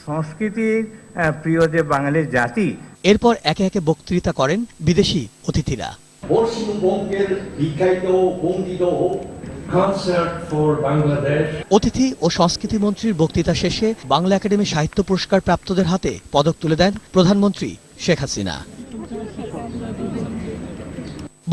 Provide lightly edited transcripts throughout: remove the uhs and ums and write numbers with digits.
সংস্কৃতির প্রিয় যে বাঙালির জাতি। এরপর একে একে বক্তৃতা করেন বিদেশি অতিথিরা। অতিথি ও সংস্কৃতি মন্ত্রীর বক্তৃতা শেষে বাংলা একাডেমি সাহিত্য পুরস্কার প্রাপ্তদের হাতে পদক তুলে দেন প্রধানমন্ত্রী শেখ হাসিনা।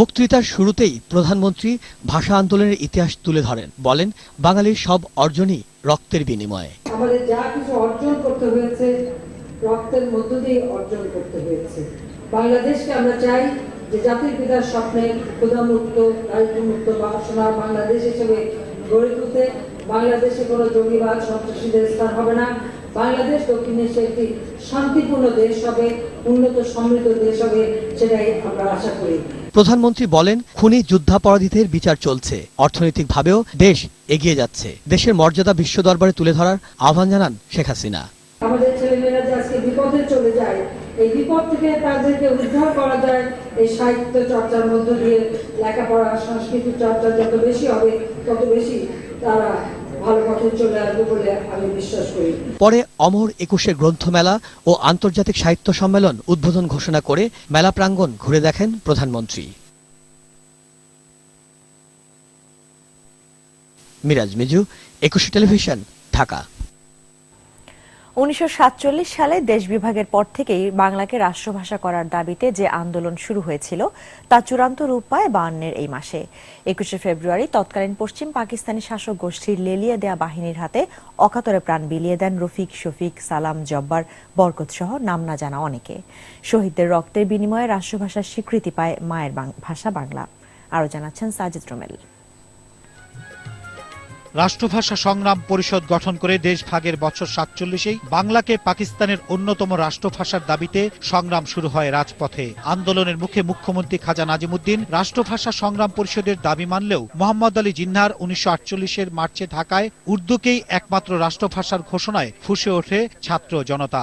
বক্তৃতার শুরুতেই প্রধানমন্ত্রী ভাষা আন্দোলনের ইতিহাস তুলে ধরেন, বলেন বাঙালির সব অর্জনই রক্তের বিনিময়ে। আমাদের যা কিছু অর্জন করতে হয়েছে রক্তের মধ্য দিয়ে অর্জন করতে হয়েছে। বাংলাদেশকে আমরা চাই যে জাতির পিতার স্বপ্নে ক্ষুধামুক্ত, দারিদ্র্যমুক্ত সোনার বাংলাদেশ হিসেবে গড়ে তুলতে। বাংলাদেশে কোনো জঙ্গিবাদ সন্ত্রাসীদের স্থান হবে না। বাংলাদেশ দক্ষিণ এশিয়ার একটি শান্তিপূর্ণ দেশ হবে, উন্নত সমৃদ্ধ দেশ হবে, সেটাই আমরা আশা করি। প্রধানমন্ত্রী বলেন খুনি যুদ্ধাপরাধীদের বিচার চলছে, অর্থনৈতিকভাবেও দেশ এগিয়ে যাচ্ছে। দেশের মর্যাদা বিশ্ব দরবারে তুলে ধরার আহ্বান জানান শেখ হাসিনা। আমাদের ছেলেমেয়েরা যে আজকে বিপদে চলে যায়, এই বিপদ থেকে তাদেরকে উদ্ধার করা যায় এই সাহিত্য চর্চার মধ্য দিয়ে। লেখাপড়া সংস্কৃতি চর্চা যত বেশি হবে তত বেশি তারা ভালো পথে চলে আসবে বলে আমি বিশ্বাস করি। পরে অমর ২১ গ্রন্থমেলা ও আন্তর্জাতিক সাহিত্য সম্মেলন উদ্বোধন ঘোষণা করে মেলা প্রাঙ্গণ ঘুরে দেখেন প্রধানমন্ত্রী। মিরাজ মিজু, ২১ টেলিভিশন, ঢাকা। ১৯৪৭ সালে দেশ বিভাগের পর থেকেই বাংলাকে রাষ্ট্রভাষা করার দাবিতে যে আন্দোলন শুরু হয়েছিল তা চূড়ান্ত রূপ পায় ৫২-এর এই মাসে। ২১শে ফেব্রুয়ারি তৎকালীন পশ্চিম পাকিস্তানি শাসক গোষ্ঠীর লেলিয়ে দেয়া বাহিনীর হাতে অকাতরে প্রাণ বিলিয়ে দেন রফিক, শফিক, সালাম, জব্বার, বরকত সহ নাম না জানা অনেকে। শহীদদের রক্তের বিনিময়ে রাষ্ট্রভাষার স্বীকৃতি পায় মায়ের ভাষা বাংলা। আরো জানাচ্ছেন সাজিদ রোমেল। রাষ্ট্রভাষা সংগ্রাম পরিষদ গঠন করে দেশ ভাগের বছর ৪৭-এই বাংলাকে পাকিস্তানের অন্যতম রাষ্ট্রভাষার দাবিতে সংগ্রাম শুরু হয় রাজপথে। আন্দোলনের মুখে মুখ্যমন্ত্রী খাজা নাজিমুদ্দিন রাষ্ট্রভাষা সংগ্রাম পরিষদের দাবি মানলেও মোহাম্মদ আলী জিন্নাহর ১৯৪৮-এর মার্চে ঢাকায় উর্দুকেই একমাত্র রাষ্ট্রভাষার ঘোষণায় ফুঁসে ওঠে ছাত্র জনতা।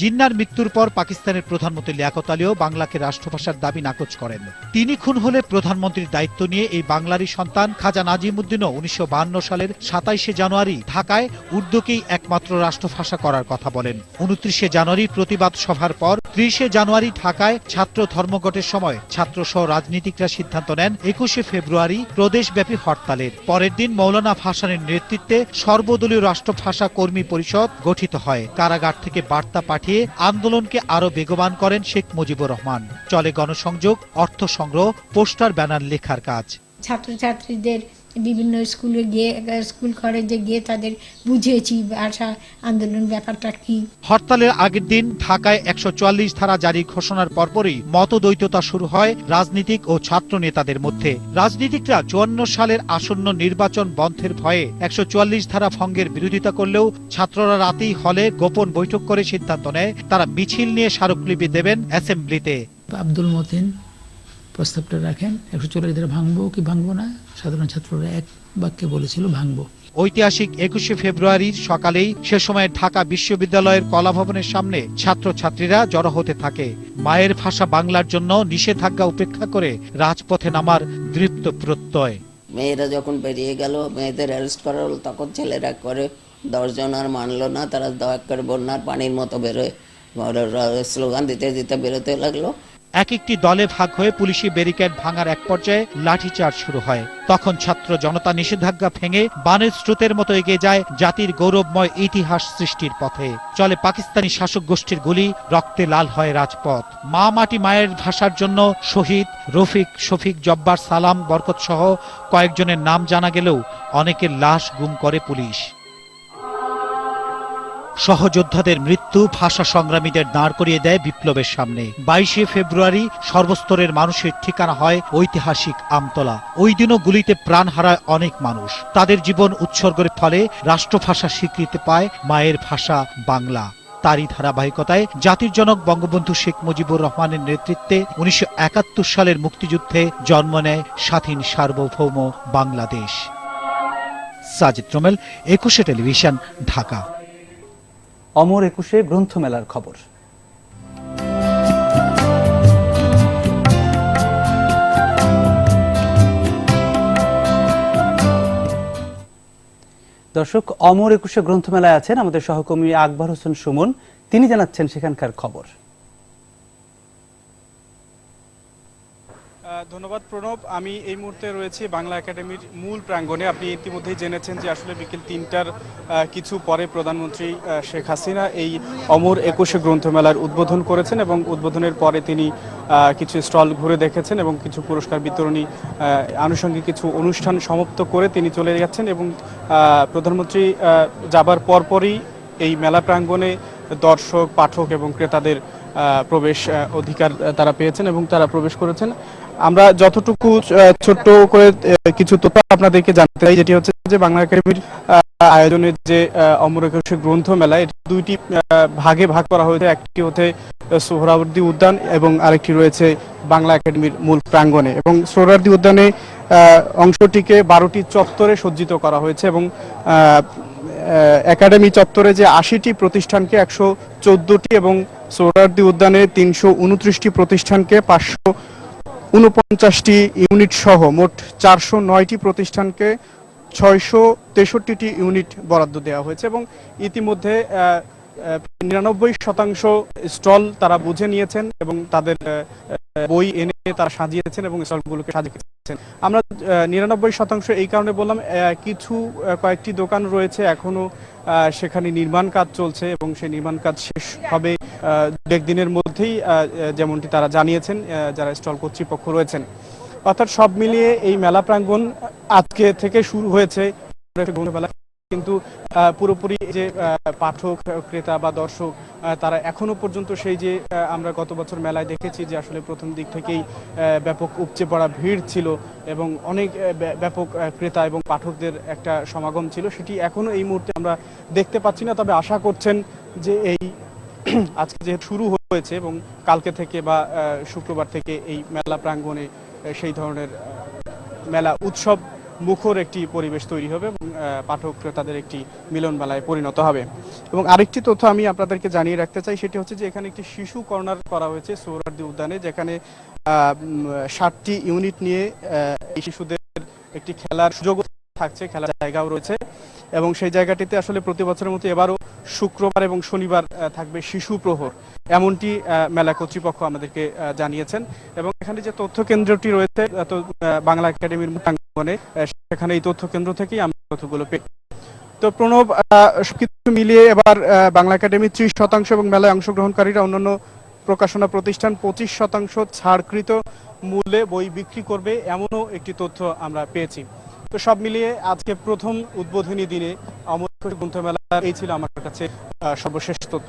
জিন্নাহর মৃত্যুর পর পাকিস্তানের প্রধানমন্ত্রী লিয়াকত আলীও বাংলাকে রাষ্ট্রভাষার দাবি নাকচ করেন। তিনি খুন হলে প্রধানমন্ত্রীর দায়িত্ব নিয়ে এই বাংলারই সন্তান খাজা নাজিমুদ্দিনও ১৯৫২ সালের ২৭শে জানুয়ারি ঢাকায় উর্দুকেই একমাত্র রাষ্ট্রভাষা করার কথা বলেন। ২৯শে জানুয়ারি প্রতিবাদ সভার পর ৩০শে জানুয়ারি ঢাকায় ছাত্র ধর্মঘটের সময় ছাত্রসহ রাজনীতিকরা সিদ্ধান্ত নেন ২১শে ফেব্রুয়ারি প্রদেশব্যাপী হরতালের। পরের দিন মৌলানা ভাসানীর নেতৃত্বে সর্বদলীয় রাষ্ট্রভাষা কর্মী পরিষদ গঠিত হয়। কারাগার থেকে বার্তা পাঠিয়ে আন্দোলনকে আরো বেগবান করেন শেখ মুজিবুর রহমান। চলে গণসংযোগ, অর্থ সংগ্রহ, পোস্টার ব্যানার লেখার কাজ। ছাত্রছাত্রীদের বিভিন্ন স্কুলে গিয়ে, স্কুল কলেজে গিয়ে তাদের বুঝিয়েছি ভাষা আন্দোলন ব্যাপারটা কি। হরতালের আগের দিন ঢাকায় ১৪৪ ধারা জারি ঘোষণার পরপরই মতদ্বৈততা শুরু হয় রাজনীতিক ও ছাত্র নেতাদের মধ্যে। রাজনীতিকরা ৫৪ সালের আসন্ন নির্বাচন বন্ধের ভয়ে ১৪৪ ধারা ভঙ্গের বিরোধিতা করলেও ছাত্ররা রাতেই হলে গোপন বৈঠক করে সিদ্ধান্ত নেয় তারা মিছিল নিয়ে স্মারকলিপি দেবেন অ্যাসেম্বলিতে। আব্দুল মতিন প্রস্তাবটা রাখেন ১৪৪ ধারা ভাঙবো কি ভাঙবো না। সাধারণ ছাত্ররা এক বাক্যে বলেছিল ভাঙবো। ঐতিহাসিক ২১শে ফেব্রুয়ারির সকালেই সে সময় ঢাকা বিশ্ববিদ্যালয়ের কলাভবনের সামনে ছাত্রছাত্রীরা জড়ো হতে থাকে। মায়ের ভাষা বাংলার জন্য নিষেধাজ্ঞা উপেক্ষা করে রাজপথে নামার দৃপ্ত প্রত্যয়। মেয়েরা যখন বেরিয়ে গেল, মেয়েদের অ্যারেস্ট করা হলো, তখন ছেলেরা করে ১০ জন আর মানলো না। তারা দয়া করে বন্যার পানির মতো বেরোয় স্লোগান দিতে দিতে বেরোতে লাগলো। এক একটি দলে ভাগ হয়ে পুলিশি ব্যারিকেড ভাঙার এক পর্যায়ে লাঠিচার্জ শুরু হয়। তখন ছাত্র জনতা নিষেধাজ্ঞা ভেঙে বানের স্রোতের মতো এগিয়ে যায় জাতির গৌরবময় ইতিহাস সৃষ্টির পথে। চলে পাকিস্তানি শাসক গোষ্ঠীর গুলি, রক্তে লাল হয় রাজপথ। মা মাটি মায়ের ভাষার জন্য শহীদ রফিক, শফিক, জব্বার, সালাম, বরকত সহ কয়েকজনের নাম জানা গেলেও অনেকের লাশ গুম করে পুলিশ। সহযোদ্ধাদের মৃত্যু ভাষা সংগ্রামীদের দাঁড় করিয়ে দেয় বিপ্লবের সামনে। ২২শে ফেব্রুয়ারি সর্বস্তরের মানুষের ঠিকানা হয় ঐতিহাসিক আমতলা। ওই দিনও গুলিতে প্রাণ হারায় অনেক মানুষ। তাদের জীবন উৎসর্গের ফলে রাষ্ট্রভাষা স্বীকৃতি পায় মায়ের ভাষা বাংলা। তারই ধারাবাহিকতায় জাতির জনক বঙ্গবন্ধু শেখ মুজিবুর রহমানের নেতৃত্বে ১৯৭১ সালের মুক্তিযুদ্ধে জন্ম নেয় স্বাধীন সার্বভৌম বাংলাদেশ। সাজিদ রোমেল, ২১শে টেলিভিশন, ঢাকা। অমর ২১ গ্রন্থমেলার খবর। দর্শক, অমর একুশে গ্রন্থমেলায় আছেন আমাদের সহকর্মী আকবর হোসেন সুমন। তিনি জানাচ্ছেন সেখানকার খবর। ধন্যবাদ প্রণব। আমি এই মুহূর্তে রয়েছি বাংলা একাডেমির মূল প্রাঙ্গণে। আপনি ইতিমধ্যেই জেনেছেন যে আসলে বিকেল ৩টার কিছু পরে প্রধানমন্ত্রী শেখ হাসিনা এই অমর একুশে গ্রন্থমেলার উদ্বোধন করেছেন এবং উদ্বোধনের পরে তিনি কিছু স্টল ঘুরে দেখেছেন এবং কিছু পুরস্কার বিতরণী আনুষঙ্গিক কিছু অনুষ্ঠান সমাপ্ত করে তিনি চলে যাচ্ছেন এবং প্রধানমন্ত্রী যাবার পরপরই এই মেলা প্রাঙ্গণে দর্শক, পাঠক এবং ক্রেতাদের প্রবেশ অধিকার তারা পেয়েছেন এবং তারা প্রবেশ করেছেন। আমরা যতটুকু ছোট্ট করে কিছু তথ্য আপনাদেরকে জানাতে চাই, যেটি হচ্ছে যে বাংলা একাডেমির আয়োজনের যে অমর একুশে গ্রন্থ মেলা, এটি দুইটি ভাগে ভাগ করা হয়েছে। একটি হচ্ছে সোহরাওয়ার্দী উদ্যান এবং আরেকটি রয়েছে বাংলা একাডেমির মূল প্রাঙ্গণে। এবং সোহরাওয়ার্দী উদ্যানে অংশটিকে 12টি চত্বরে সজ্জিত করা হয়েছে এবং একাডেমি চত্বরে যে 80টি প্রতিষ্ঠানকে 114টি এবং সোহরাওয়ার্দী উদ্যানে 329টি প্রতিষ্ঠানকে 549টি ইউনিট সহ মোট 409টি প্রতিষ্ঠানকে 663টি ইউনিট বরাদ্দ দেওয়া হয়েছে এবং ইতিমধ্যে 99% স্টল তারা বুঝে নিয়েছেন এবং তাদের বই এনে তারা সাজিয়েছেন এবং স্টলগুলোকে সাজিয়েছেন। আমরা 99% এই কারণে বললাম, কিছু কয়েকটি দোকান রয়েছে এখনো সেখানে নির্মাণ কাজ চলছে এবং সেই নির্মাণ কাজ শেষ হবে একদিনের মধ্যেই, যেমনটি তারা জানিয়েছেন যারা স্টল কর্তৃপক্ষ রয়েছেন। অর্থাৎ সব মিলিয়ে এই মেলা প্রাঙ্গণ আজকে থেকে শুরু হয়েছে, কিন্তু পুরোপুরি যে পাঠক, ক্রেতা বা দর্শক তারা এখনো পর্যন্ত সেই যে আমরা গত বছর মেলায় দেখেছি যে আসলে প্রথম দিক থেকেই ব্যাপক উপচে পড়া ভিড় ছিল এবং অনেক ব্যাপক ক্রেতা এবং পাঠকদের একটা সমাগম ছিল, সেটি এখনো এই মুহূর্তে আমরা দেখতে পাচ্ছি না। তবে আশা করছেন যে এই আজকে যে শুরু হয়েছে এবং কালকে থেকে বা শুক্রবার থেকে এই মেলা প্রাঙ্গণে সেই ধরনের মেলা উৎসব মুখর একটি পরিবেশ তৈরি হবে এবং পাঠক ক্রেতাদের একটি মিলন মেলায় পরিণত হবে। এবং আরেকটি তথ্য আমি আপনাদেরকে জানিয়ে রাখতে চাই, সেটি হচ্ছে যে এখানে একটি শিশু কর্নার করা হয়েছে সোহরাওয়ার্দী উদ্যানে, যেখানে 60টি ইউনিট নিয়ে এই শিশুদের একটি খেলার সুযোগ থাকছে, খেলার জায়গাও রয়েছে এবং সেই জায়গাটিতে আসলে প্রতি বছরের মতো এবারও শুক্রবার এবং শনিবার থাকবে শিশু প্রহর, এমনটি মেলা কর্তৃপক্ষ আমাদেরকে জানিয়েছেন। এবং এখানে যে তথ্য কেন্দ্রটি রয়েছে বাংলা একাডেমির প্রাঙ্গণে, সেখানে এই তথ্য কেন্দ্র থেকেই আমরা তথ্যগুলো পেয়ে। তো প্রণব, সবকিছু মিলিয়ে এবার বাংলা একাডেমি 30% এবং মেলায় অংশগ্রহণকারীরা অন্যান্য প্রকাশনা প্রতিষ্ঠান 25% ছাড়কৃত মূল্যে বই বিক্রি করবে, এমনও একটি তথ্য আমরা পেয়েছি। তো সব মিলিয়ে আজকে প্রথম উদ্বোধনী দিনে অমর একুশে গ্রন্থমেলা এই ছিল আমার কাছে সর্বশেষ তথ্য।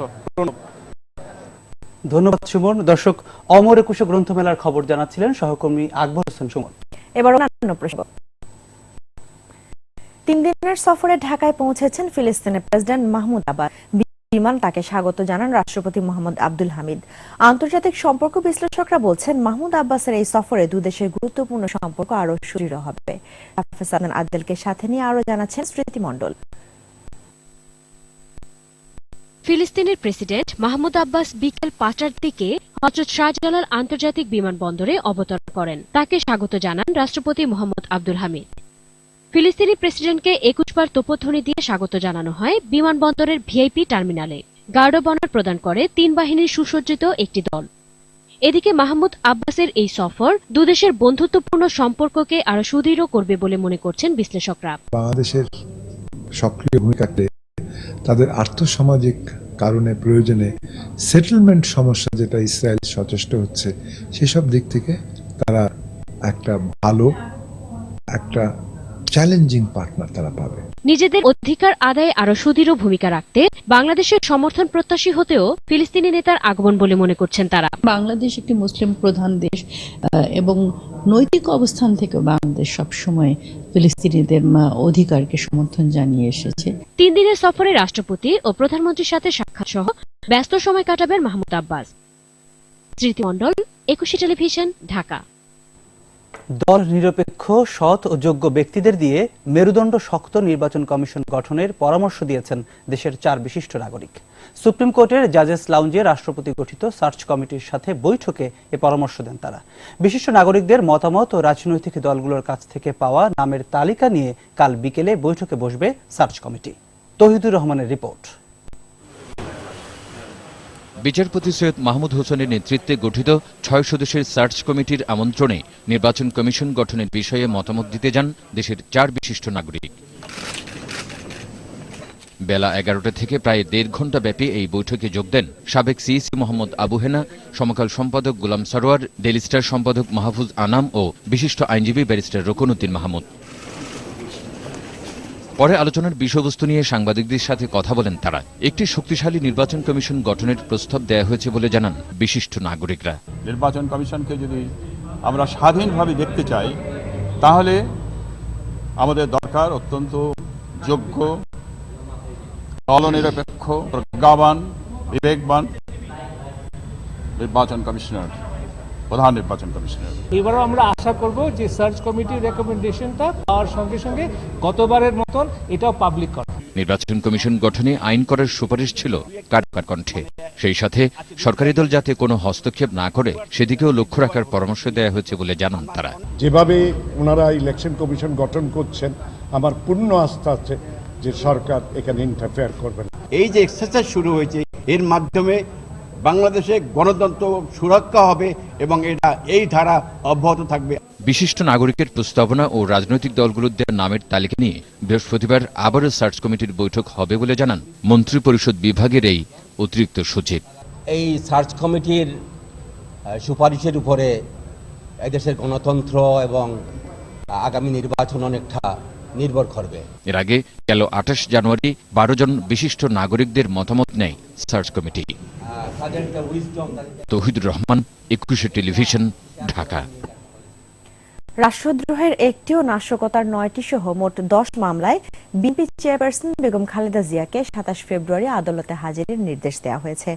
ধন্যবাদ সুমন। দর্শক, অমর একুশে গ্রন্থমেলার খবর জানাচ্ছিলেন সহকর্মী আকবর হোসেন সুমন। এবার অন্যান্য প্রসঙ্গ। 3 দিনের সফরে ঢাকায় পৌঁছেছেন ফিলিস্তিনের প্রেসিডেন্ট মাহমুদ আব্বাস। বিমান তাকে স্বাগত জানান রাষ্ট্রপতি মোহাম্মদ আব্দুল হামিদ। আন্তর্জাতিক সম্পর্ক বিশ্লেষকরা বলছেন মাহমুদ আব্বাসের এই সফরে দুই দেশের গুরুত্বপূর্ণ সম্পর্ক আরো সুদৃঢ় হবে। হাফেজ আদনান আদেলকে সাথে নিয়ে আরো জানাচ্ছেন স্মৃতি মণ্ডল। ফিলিস্তিনের প্রেসিডেন্ট মাহমুদ আব্বাস বিকেল 5টার দিকে হযরত শাহজালাল আন্তর্জাতিক বিমানবন্দরে অবতরণ করেন। তাকে স্বাগত জানান রাষ্ট্রপতি মোহাম্মদ আব্দুল হামিদ। ফিলিস্তিনি প্রেসিডেন্টকে 21 বার তোপধ্বনি দিয়ে স্বাগত জানানো হয় বিমানবন্দরের ভিআইপি টার্মিনালে। গার্ড অব অনার প্রদান করে 3 বাহিনীর সুসজ্জিত একটি দল। এদিকে মাহমুদ আব্বাসের এই সফর দুদেশের বন্ধুত্বপূর্ণ সম্পর্ককে আরো সুদৃঢ় করবে বলে মনে করছেন বিশ্লেষকরা। বাংলাদেশের সক্রিয় ভূমিকাতে তাদের আর্থসামাজিক কারণে প্রয়োজনে সেটেলমেন্ট সমস্যা যেটা ইসরায়েল সচেষ্ট হচ্ছে, সেসব দিক থেকে তারা একটা ভালো একটা চ্যালেঞ্জিং পার্টনার তারা পাবে। নিজেদের অধিকার আদায়ে আরো সুদৃঢ় ভূমিকা রাখতে বাংলাদেশের সমর্থন প্রত্যাশী হতেও ফিলিস্তিনি নেতার আগমন বলে মনে করছেন তারা। বাংলাদেশ একটি মুসলিম প্রধান দেশ এবং নৈতিক অবস্থান থেকে বাংলাদেশ সবসময় ফিলিস্তিনিদের অধিকারকে সমর্থন জানিয়ে এসেছে। 3 দিনের সফরে রাষ্ট্রপতি ও প্রধানমন্ত্রীর সাথে সাক্ষাৎ সহ ব্যস্ত সময় কাটাবেন মাহমুদ আব্বাস। স্মৃতি মণ্ডল, 21 টেলিভিশন, ঢাকা। দল নিরপেক্ষ, সৎ ও যোগ্য ব্যক্তিদের দিয়ে মেরুদণ্ড শক্ত নির্বাচন কমিশন গঠনের পরামর্শ দিয়েছেন দেশের 4 বিশিষ্ট নাগরিক। সুপ্রিম কোর্টের জাজেস লাউঞ্জে রাষ্ট্রপতি গঠিত সার্চ কমিটির সাথে বৈঠকে এ পরামর্শ দেন তারা। বিশিষ্ট নাগরিকদের মতামত ও রাজনৈতিক দলগুলোর কাছ থেকে পাওয়া নামের তালিকা নিয়ে কাল বিকেলে বৈঠকে বসবে সার্চ কমিটি। তৌহিদুর রহমানের রিপোর্ট। বিচারপতি সৈয়দ মাহমুদ হোসেনের নেতৃত্বে গঠিত 6 সদস্যের সার্চ কমিটির আমন্ত্রণে নির্বাচন কমিশন গঠনের বিষয়ে মতামত দিতে যান দেশের 4 বিশিষ্ট নাগরিক। বেলা 11টা থেকে প্রায় 1.5 ঘণ্টা ব্যাপী এই বৈঠকে যোগ দেন সাবেক সিইসি মোহাম্মদ আবু হেনা, সমকাল সম্পাদক গোলাম সরোয়ার, ডেইলি স্টার সম্পাদক মাহফুজ আনাম ও বিশিষ্ট আইনজীবী ব্যারিস্টার রুকনউদ্দিন মাহমুদ। পরে আলোচনার বিষয়বস্তু নিয়ে সাংবাদিকদের সাথে কথা বলেন তারা। একটি শক্তিশালী নির্বাচন কমিশন গঠনের প্রস্তাব দেয়া হয়েছে বলে জানান বিশিষ্ট নাগরিকরা। নির্বাচন কমিশনকে যদি আমরা স্বাধীনভাবে দেখতে চাই, তাহলে আমাদের দরকার অত্যন্ত যোগ্য, দলনিরপেক্ষ, প্রজ্ঞাবান, বিবেকবান নির্বাচন কমিশনার, প্রধান নির্বাচন কমিশনার। এবারও আমরা আশা করব যে সার্চ কমিটির রেকমেন্ডেশনটা পাওয়ার সঙ্গে সঙ্গে গতবারের মতন এটাও পাবলিক করা। নির্বাচন কমিশন গঠনে আইন করার সুপারিশ ছিল কার কণ্ঠে। সেই সাথে সরকারি দল যাতে কোনো হস্তক্ষেপ না করে সেদিকেও লক্ষ্য রাখার পরামর্শ দেওয়া হয়েছে বলে জানান তারা। যেভাবে ওনারা ইলেকশন কমিশন গঠন করছেন, আমার পূর্ণ আস্থা আছে যে সরকার এখানে ইন্টারফেয়ার করবে না। এই যে এক্সারসাইজ শুরু হয়েছে, এর মাধ্যমে বাংলাদেশে গণতন্ত্র সুরক্ষা হবে এবং এটা এই ধারা অব্যাহত থাকবে। বিশিষ্ট নাগরিকের প্রস্তাবনা ও রাজনৈতিক দলগুলোর দেওয়া নামের তালিকা নিয়ে বৃহস্পতিবার আবারও সার্চ কমিটির বৈঠক হবে বলে জানান মন্ত্রিপরিষদ বিভাগের এই অতিরিক্ত সচিব। এই সার্চ কমিটির সুপারিশের উপরে এদেশের গণতন্ত্র এবং আগামী নির্বাচন অনেকটা নির্ভর করবে। এর আগে গেল 28 জানুয়ারি 12 জন বিশিষ্ট নাগরিকদের মতামত নেয় search committee. Tauhidur Rahman, 21 television, Dhaka. রাষ্ট্রদ্রোহের একটিও নাশকতার 9টি সহ মোট 10 মামলায় বিএনপি চেয়ারপারসন বেগম খালেদা জিয়াকে 27 ফেব্রুয়ারি আদালতে হাজিরের নির্দেশ দেওয়া হয়েছে।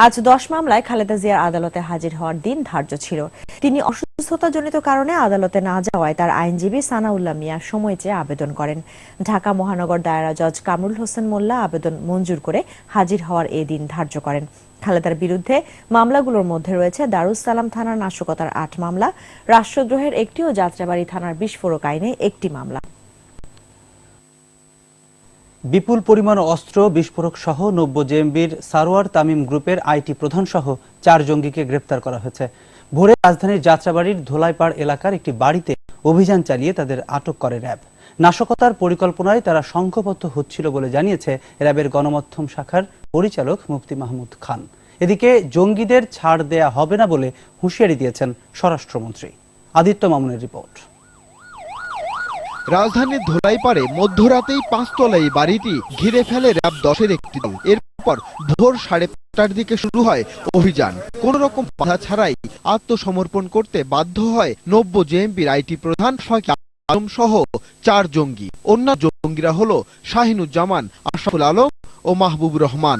আজ 10 মামলায় খালেদা জিয়ার আদালতে হাজির হওয়ার দিন ধার্য ছিল। তিনি অসুস্থতাজনিত কারণে আদালতে না যাওয়ায় তার আইনজীবী সানাউল্লাহ মিয়া সময় চেয়ে আবেদন করেন। ঢাকা মহানগর দায়রা জজ কামরুল হোসেন মোল্লা আবেদন মঞ্জুর করে হাজির হওয়ার এই দিন ধার্য করেন। খালেদার বিরুদ্ধে মামলাগুলোর মধ্যে রয়েছে দারুস সালাম থানার নাশকতার 8 মামলা, রাষ্ট্রদ্রোহের একটি ও যাত্রাবাড়ি থানার বিস্ফোরক আইনে 1টি মামলা। বিপুল পরিমাণ অস্ত্র, বিস্ফোরক সহ 90 জেএমবির সারোয়ার তামিম গ্রুপের আইটি প্রধান সহ 4 জঙ্গিকে গ্রেপ্তার করা হয়েছে। ভোরে রাজধানীর যাত্রাবাড়ির ধোলাইপাড় এলাকার একটি বাড়িতে অভিযান চালিয়ে তাদের আটক করে র্যাব। নাশকতার পরিকল্পনায় তারা সংঘবদ্ধ হচ্ছিল বলে জানিয়েছে র্যাবের গণমাধ্যম শাখার পরিচালক মুফতি মাহমুদ খান। এদিকে জঙ্গিদের ছাড় দেয়া হবে না বলে হুঁশিয়ারি দিয়েছেন স্বরাষ্ট্রমন্ত্রী। আদিত্য মামুনের রিপোর্ট। রাজধানীর ধোলাইপাড়ে মধ্যরাতেই 5 তলা এই বাড়িটি ঘিরে ফেলে র্যাব 10-এর একটি দল। এরপর ভোর 5:30টার দিকে শুরু হয় অভিযান। কোন রকম বাধা ছাড়াই আত্মসমর্পণ করতে বাধ্য হয় 90 জেএমবির আইটি প্রধান আলম সহ 4 জঙ্গি। অন্য জঙ্গিরা হলো শাহিনুজ্জামান, আশরাফুল আলম ও মাহবুব রহমান।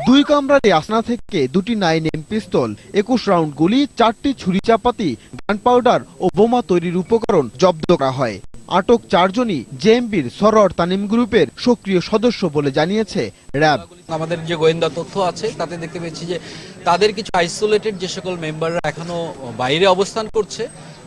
2 কামরার আসনা থেকে 2টি 9mm পিস্তল, 21 রাউন্ড গুলি, 4টি ছুরি চাপাতি, গান পাউডার ও বোমা তৈরির উপকরণ জব্দ করা হয়। আটক 4 জনই জেএমবির সরোয়ার তামিম গ্রুপের সক্রিয় সদস্য বলে জানিয়েছে র্যাব। আমাদের যে গোয়েন্দা তথ্য আছে তাতে দেখতে পেয়েছি যে তাদের কিছু আইসোলেটেড যে সকল মেম্বাররা এখনো বাইরে অবস্থান করছে,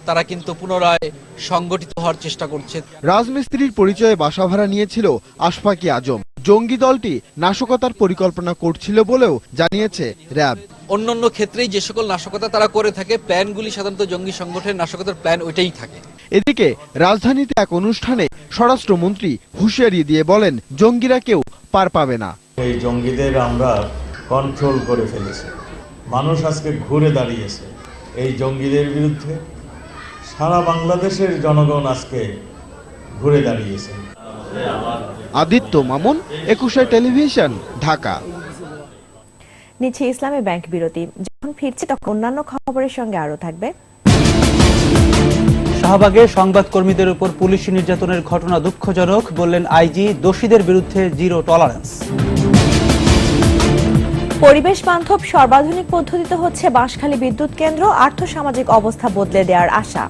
তারা কিন্তু পুনরায় সংগঠিত হওয়ার চেষ্টা করছে। রাজমিস্ত্রির পরিচয়ে বাসা ভাড়া নিয়েছিল আশফাকি আজম। জঙ্গি দলটি নাশকতার পরিকল্পনা করছিল বলেও জানিয়েছে র্যাব। অন্যান্য ক্ষেত্রেই যে সকল নাশকতা তারা করে থাকে, প্ল্যানগুলি সাধারণত জঙ্গি সংগঠনের নাশকতার প্ল্যান ওইটাই থাকে। এদিকে রাজধানীতে এক অনুষ্ঠানে স্বরাষ্ট্রমন্ত্রী হুঁশিয়ারি দিয়ে বলেন, জঙ্গিরা কেউ পার পাবে না। এই জঙ্গিদের আমরা কন্ট্রোল করে ফেলেছি। মানুষ আজকে ঘুরে দাঁড়িয়েছে এই জঙ্গিদের বিরুদ্ধে। সারা বাংলাদেশের জনগণ আজকে ঘুরে দাঁড়িয়েছে। আদিত্য মামুন, 21 টেলিভিশন, ঢাকা। নিচ্ছে ইসলামী ব্যাংক বিরতি। যখন ফিরছি তখন অন্যান্য খবরের সঙ্গে আরো থাকবে। শাহবাগে সংবাদকর্মীদের উপর পুলিশি নির্যাতনের ঘটনা দুঃখজনক, বললেন আইজি। দোষীদের বিরুদ্ধে জিরো টলারেন্স। পরিবেশ বান্ধব সর্বাধুনিক পদ্ধতিতে হচ্ছে বাঁশখালী বিদ্যুৎ কেন্দ্র, আর্থসামাজিক অবস্থা বদলে দেওয়ার আশা।